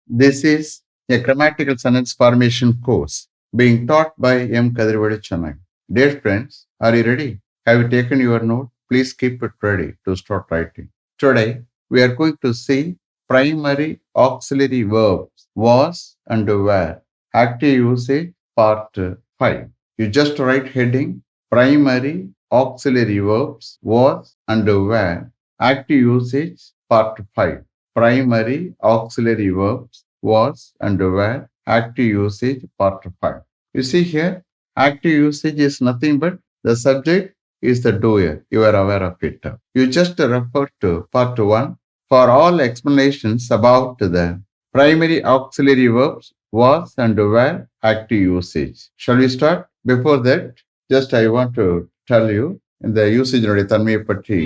This is a grammatical sentence formation course being taught by M. Kadirvadi Chennai. Dear friends, are you ready? Have you taken your note? Please keep it ready to start writing. Today, we are going to see primary auxiliary verbs was and were. Active usage part 5. You just write heading primary auxiliary verbs was and were. Active usage part 5. Primary auxiliary verbs was and were. Active usage part 5. You see here, active usage is nothing but the subject is the doer. You are aware of it. You just refer to part 1 for all explanations about the primary auxiliary verbs was and were active usage. Shall we start? Before that, just I want to tell you இந்த யூசேஜினுடைய தன்மையை பற்றி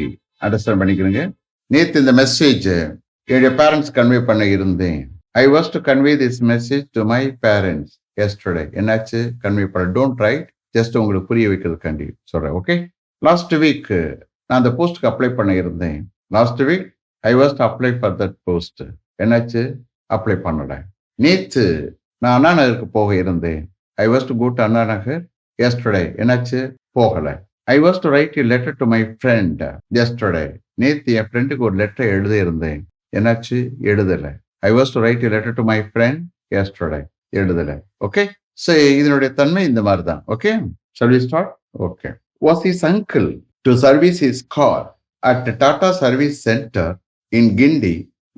understand பண்ணிக்கிறீங்க. நேற்று இந்த message என்னுடைய parents convey பண்ண இருந்தேன். I was to convey this message to my parents yesterday. என்னாச்சு? கன்வே பண்ண. டோன்ட் ரைட், ஜஸ்ட் உங்களுக்கு புரிய வைக்கிறதுக்காண்டி சொல்றேன். ஓகே. லாஸ்ட் வீக் நான் அந்த போஸ்ட்டுக்கு அப்ளை பண்ண இருந்தேன். Last week I was to apply for that post. என்னாச்சு? அப்ளை பண்ணல. நேற்று நான் அண்ணா நகருக்கு போக இருந்தேன். I was to go to Anna Nagar yesterday. என்னாச்சு? போகல. I was to write a letter to my friend yesterday. நேற்று என் ஃப்ரெண்டுக்கு ஒரு லெட்டர் எழுத இருந்தேன். என்னாச்சு? எழுதலை. I was to write a letter to my friend yesterday. எழுதலை. ஓகே. ஸோ இதனுடைய தன்மை இந்த மாதிரி தான். Okay. Shall we start? Okay. Was his uncle to service his car at Tata service centre in Guindy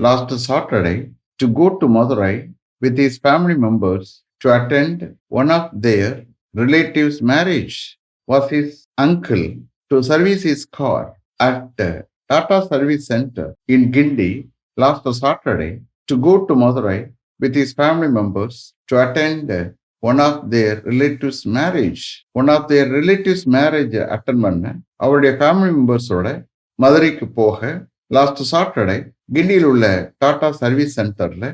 last Saturday to go to Madurai with his family members to attend one of their relatives' marriage. Was his uncle to service his car at Tata Service Center in Gindi last Saturday to go to Madurai with his family members to attend one of their relatives' marriage. One of their relatives' marriage attend பண்ண அவருடைய family மெம்பர்ஸோட மதுரைக்கு போக last Saturday கிண்டியில் உள்ள Tata service சென்டர்ல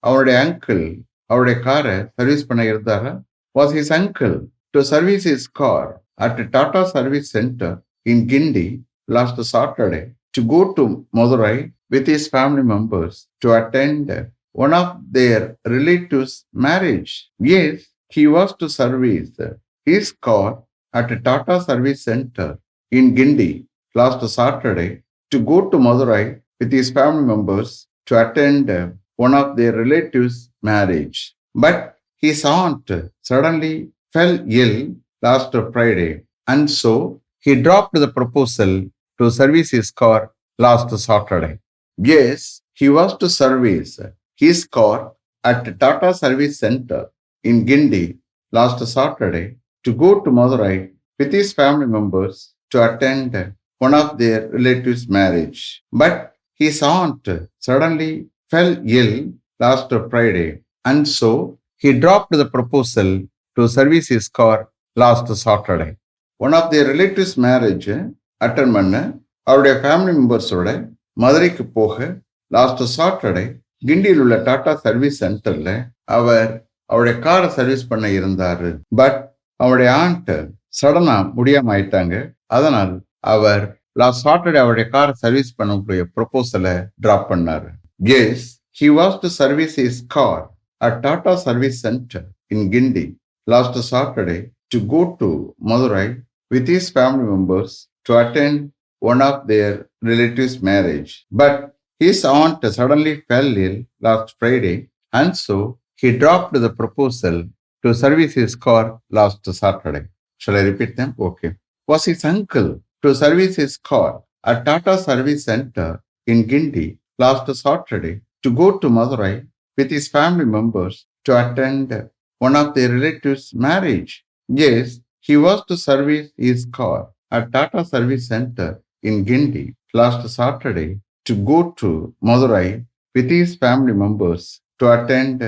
அவருடைய uncle அவருடைய காரை சர்வீஸ் பண்ண இருந்தாரா? Was his uncle to service his car at Tata service centre in Guindy last Saturday to go to Madurai with his family members to attend one of their relatives marriage. Yes, he was to service his car at Tata service centre in Guindy last Saturday to go to Madurai with his family members to attend one of their relatives' marriage. But his aunt suddenly fell ill last Friday, and so he dropped the proposal to service his car last Saturday. Yes, he was to service his car at Tata Service Center in Gindi last Saturday to go to Madurai with his family members to attend one of their relatives' marriage. But his aunt suddenly fell ill last Friday, and so he dropped the proposal to service his car last Saturday. One of their relatives' marriage attend பண்ண அவருடைய family மெம்பர்ஸோட மதுரைக்கு போக last Saturday கிண்டியில் உள்ள Tata service சென்டர்ல அவர் அவருடைய காரை service பண்ண இருந்தாரு. பட் அவருடைய ஆண்ட் சடனா முடியாம ஆயிட்டாங்க. அதனால் அவர் லாஸ்ட் சாட்டர்டே அவருடைய காரை சர்வீஸ் பண்ணக்கூடிய ப்ரொபோசலை டிராப் பண்ணாரு. Yes, he was to service his car at Tata Service Center in Gindi last Saturday to go to Madurai with his family members to attend one of their relatives' marriage. But his aunt suddenly fell ill last Friday, and so he dropped the proposal to service his car last Saturday. Shall I repeat them? Okay. Was his uncle to service his car at Tata Service Center in Gindi last Saturday to go to Madurai with his family members to attend one of their relatives' marriage. Yes, he was to service his car at Tata Service Center in Gindi last Saturday to go to Madurai with his family members to attend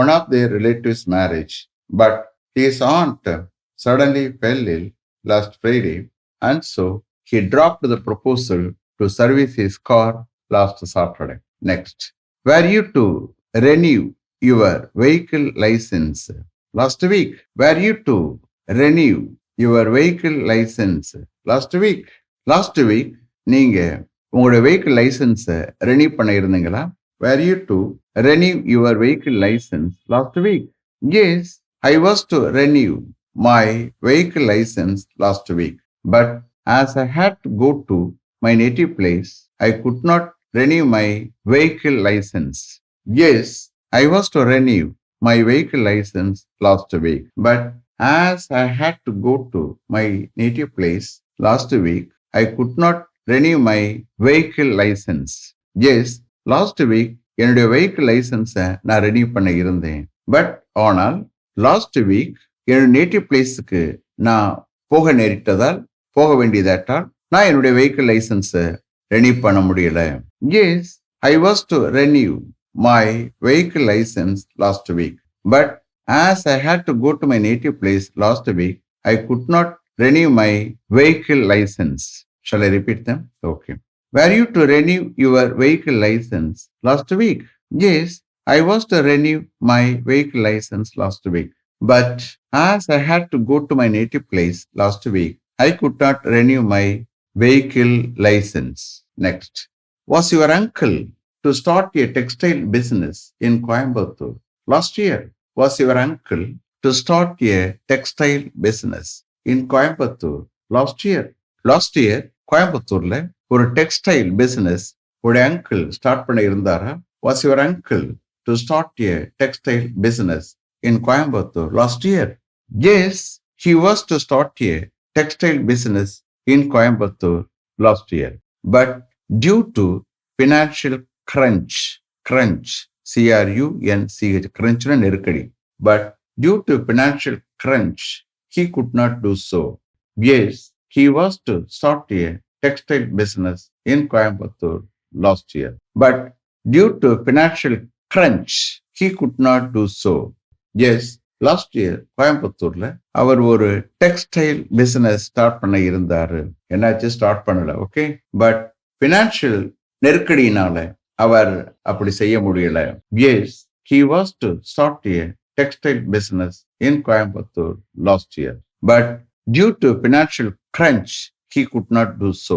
one of their relatives' marriage. But his aunt suddenly fell ill last Friday, and so he dropped the proposal to service his car last Saturday. Next, were you to renew your vehicle license last week? Were you to renew your vehicle license last week? Last week நீங்க உங்களுடைய vehicle லைசன்ஸை renew பண்ண இருந்தீங்களா? Were you to renew your vehicle license last week? Yes, I was to renew my vehicle license last week. But as I had to go to my native place, I could not renew my vehicle license. Yes, I was to renew my vehicle license last week. But as I had to go to my native place last week, I could not renew my vehicle license. Yes, last week என்னுடைய vehicle லைசன்ஸை நான் renew பண்ண இருந்தேன். But ஆனால் last week என்னுடைய native பிளேஸுக்கு நான் போக நேரிட்டதால் போக வேண்டியதாட்டால் நான் என்னுடைய வெஹிக்கிள் லைசன்ஸை ரெனியூ பண்ண முடியல. Yes, I was to renew my vehicle licence last week. But as I had to go to my native place last week, I could not renew my vehicle license. Shall I repeat them? Okay. Were you to renew your vehicle license last week? Yes, I was to renew my vehicle license last week. But as I had to go to my native place last week, I could not renew my vehicle license. Next. Was your uncle to start a textile business in Coimbatore last year? Was your uncle to start a textile business in Coimbatore last year? Last year, கோயம்புத்தூர்ல ஒரு textile business உடைய uncle start பண்ண இருந்தாரா? Was your uncle to start a textile business in Coimbatore last year? Yes, he was to start a textile business in Coimbatore last year. But due to financial crunch, CRUNCH, கிரன்ச்னா நெருக்கடி. But due to financial crunch, he could not do so. Yes, he was to start a textile business in Coimbatore last year. But due to financial crunch, he could not do so. Yes, last year, கோயம்புத்தூர்ல அவர் ஒரு textile business start பண்ண இருந்தாரு. என்னாச்சு? Start பண்ணல. Okay. But financial நெருக்கடியினால அவர் அப்படி செய்ய முடியல. Yes, he was to start a textile business in Coimbatore last year. But due to financial crunch, he could not do so.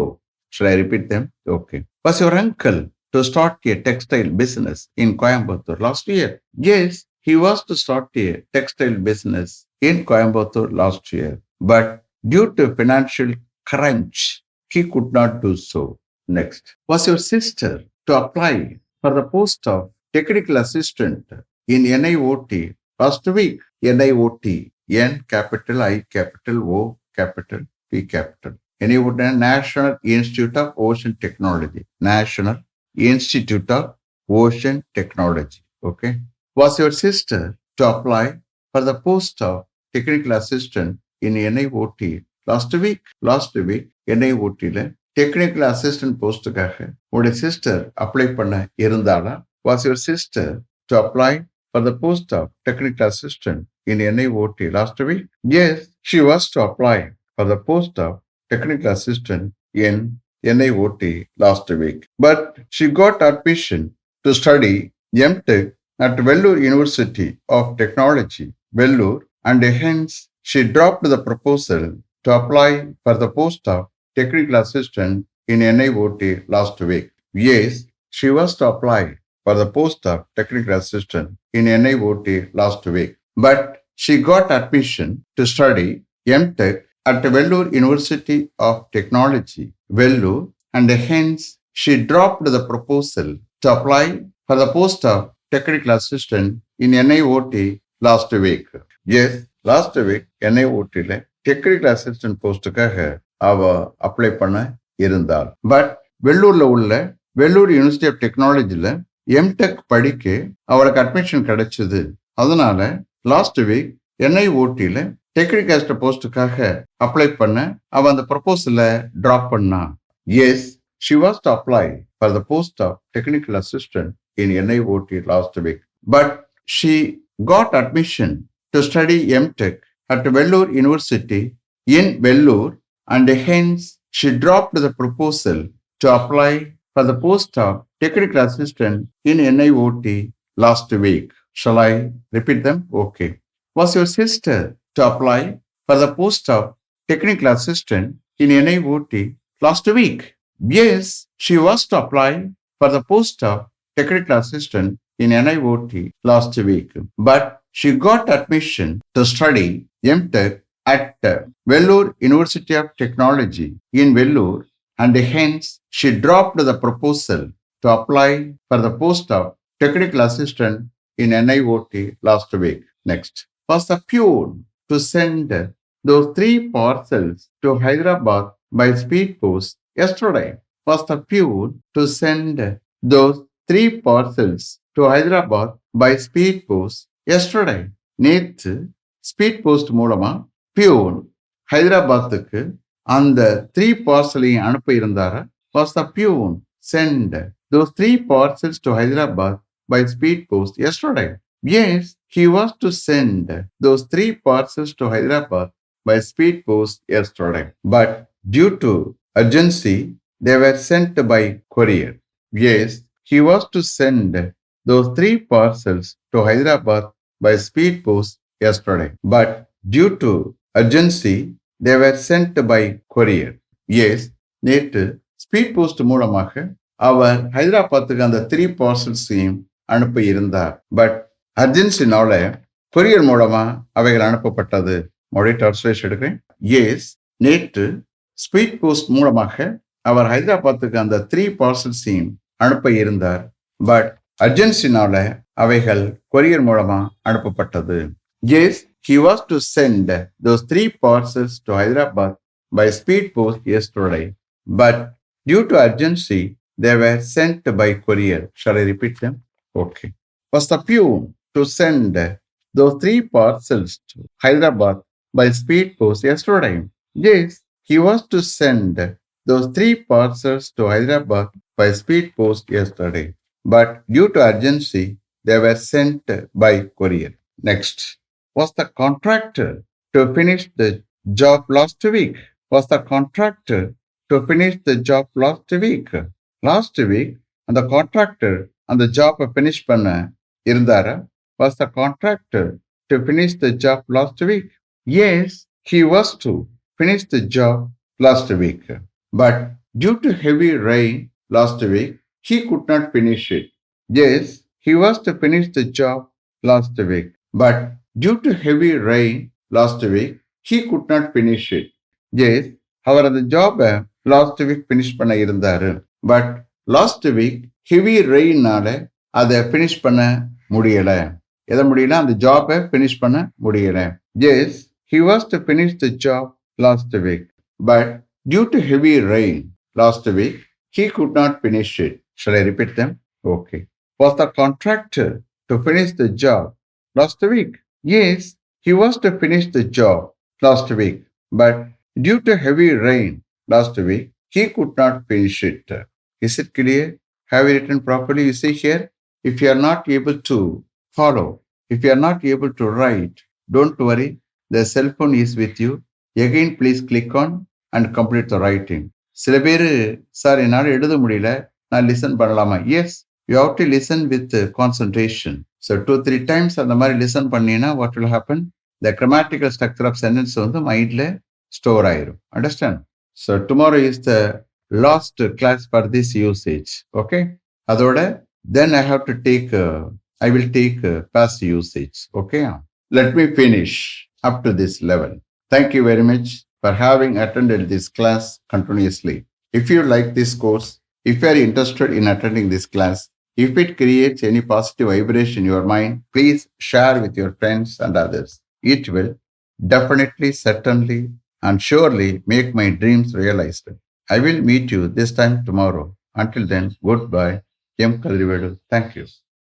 Shall I repeat them? Okay. Was your uncle to start a textile business in Coimbatore last year? Yes, he was to start a textile business in Coimbatore last year. But due to financial crunch, he could not do so. Next. Was your sister to apply for the post of technical assistant in NIOT last week? NIOT, N capital I capital O capital P capital. NIOT, National Institute of Ocean Technology. National Institute of Ocean Technology. Okay. Was your sister to apply for the post of technical assistant in NIOT last week? Last week, NIOT technical assistant போஸ்டுக்காக உடைய sister apply பண்ண இருந்தாளா? Was your sister to apply for the post of technical assistant in NIOT last week? Yes, she was to apply for the post of technical assistant in NIOT last week. But she got admission to study MTech at Vellore University of Technology, Vellore, and hence she dropped the proposal to apply for the post of technical assistant in NIOT last week. Yes, she was to apply for the post of technical assistant in NIOT last week. But she got admission to study MTech at Vellore University of Technology, Vellore, and hence she dropped the proposal to apply for the post of technical assistant in NIOT last week. Yes, last week NIOT technical assistant போஸ்டுக்காக அவ apply பண்ண இருந்தாள். But வெள்ளூர்ல உள்ள Vellore university of டெக்னாலஜில MTech படிக்க அவளுக்கு admission கிடைச்சது. அதனால லாஸ்ட் வீக் NIOTல டெக்னிக்கல் அசிஸ்டன்ட் போஸ்டுக்காக அப்ளை பண்ண அவ அந்த ப்ரொபோசல டிராப் பண்ணா. Yes, she was to apply for the post of technical assistant in NIOT last week. But she got admission to study MTech at Vellore University in Vellore, and hence she dropped the proposal to apply for the post of technical assistant in NIOT last week. Shall I repeat them? Okay. Was your sister to apply for the post of technical assistant in NIOT last week? Yes, she was to apply for the post of technical assistant in NIOT last week, but she got admission to study MTech at Vellore University of Technology in Vellore, and hence she dropped the proposal to apply for the post of technical assistant in NIOT last week. Next was the peon to send those 3 parcels to Hyderabad by speed post yesterday. Was the peon to send those 3 parcels to Hyderabad by speed post yesterday. நேத்து speed post மூலமா peon ஹைதராபாத்துக்கு அந்த 3 பார்சலையும் அனுப்ப இருந்தாரா? Was the peon send those 3 parcels to Hyderabad by speed post yesterday? Yes, he was to send those 3 parcels to Hyderabad by speed post yesterday. But due to urgency, they were sent by courier. Yes, he was to send those 3 parcels to Hyderabad by speed post yesterday. But due to urgency, they were sent by courier. Yes, நேற்று speed post மூலமாக அவர் ஹைதராபாத்துக்கு அந்த 3 பார்சல்ஸையும் அனுப்ப இருந்தார். But அர்ஜென்சினால courier மூலமா அவைகள் அனுப்பப்பட்டது. மொழி translation எடுக்கிறேன். எஸ், நேற்று ஸ்பீட் போஸ்ட் மூலமாக அவர் ஹைதராபாத்துக்கு அந்த 3 பார்சல்ஸையும் அனுப்ப இருந்தார். பட் அர்ஜென்சினால அவைகள் கொரியர் மூலமா அனுப்பப்பட்டது. Yes, he was to send those 3 parcels to Hyderabad by speed post yesterday, but due to urgency, they were sent by courier. Shall I repeat them? Okay. Was the peon to send those 3 parcels to Hyderabad by speed post yesterday? Yes, he was to send those 3 parcels to Hyderabad by speed post yesterday, but due to urgency, they were sent by courier. Next. Was the contractor to finish the job last week? Was the contractor to finish the job last week? Last week, and the contractor and the job finish பண்ண இருந்தாரா? Was the contractor to finish the job last week? Yes, he was to finish the job last week. But due to heavy rain last week, he could not finish it. Yes, he was to finish the job last week. But due to heavy rain last week, he could not finish it. Yes, அவர் அந்த ஜாபை last week finish பண்ண இருந்தாரு. But last week heavy ரெயின்னால அதை finish பண்ண முடியல. எதை முடியல? அந்த ஜாபை ஃபினிஷ் பண்ண முடியல. Yes, he was to finish the job last week, but due to heavy rain last week, he could not finish it. Shall I repeat them? Okay. Was the contractor to finish the job last week? Yes, he was to finish the job last week, but due to heavy rain last week, he could not finish it. Is it clear? Have you written properly? You see here, if you are not able to follow, if you are not able to write, don't worry, the cell phone is with you. Again, please click on and complete the writing. சில பேர் sir என்னால் எழுத முடியல, நான் listen பண்ணலாமா? Yes, you have to listen with concentration. So 2-3 times அந்த மாதிரி listen பண்ணீங்கன்னா what will happen? The grammatical structure of sentence வந்து மைண்ட்ல ஸ்டோர் ஆயிரும். Understand? So tomorrow is the last class for this usage. Okay? அதோட then I have to take I will take past usage. Okay? Let me finish up to this level. Thank you very much for having attended this class continuously. If you like this course, if you are interested in attending this class, if it creates any positive vibration in your mind, please share with your friends and others. It will definitely, certainly, and surely make my dreams realized. I will meet you this time tomorrow. Until then, goodbye. M. Kadrivedu. Thank you.